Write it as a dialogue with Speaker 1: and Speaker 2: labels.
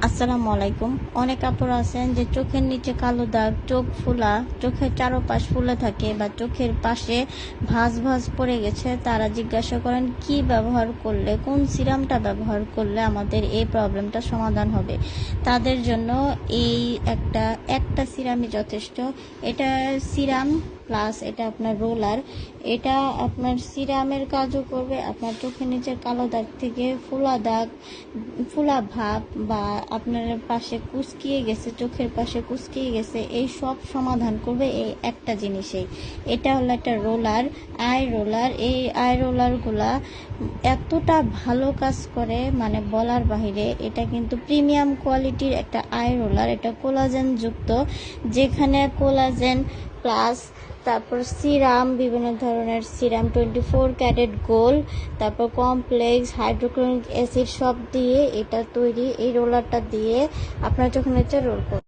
Speaker 1: আসসালামু আলাইকুম। অনেক আপুরা আছেন যে চোখের নিচে কালো দাগ, চোখ ফোলা, চোখের চারপাশ ফুলে থাকে বা চোখের পাশে ভাঁজ ভাঁজ পড়ে গেছে। তারা জিজ্ঞাসা করেন কি ব্যবহার করলে, কোন সিরামটা ব্যবহার করলে আমাদের এই প্রবলেমটা সমাধান হবে। তাদের জন্য এই একটা সিরামই যথেষ্ট। এটা সিরাম প্লাস এটা আপনার রোলার। এটা আপনার সিরামের কাজও করবে, আপনার চোখের নিচের কালো দাগ থেকে ফোলা ভাব বা আপনার পাশে কুচকিয়ে গেছে, চোখের পাশে কুচকিয়ে গেছে, এই সব সমাধান করবে এই একটা জিনিসেই। এটা হলো একটা রোলার, আই রোলার। এই আই রোলারগুলা এতটা ভালো কাজ করে মানে বলার বাহিরে। এটা কিন্তু প্রিমিয়াম কোয়ালিটির একটা আই রোলার। এটা কোলাজেন যুক্ত, যেখানে কোলাজেন প্লাস তারপর সিরাম, বিভিন্ন ধরনের সিরাম, 24 ক্যারেট গোল্ড, তারপর কমপ্লেক্স, হাইড্রোক্লোরিক অ্যাসিড সব দিয়ে এটা তৈরি। এই রোলারটা দিয়ে আপনার চোখের নিচে রোল করুন।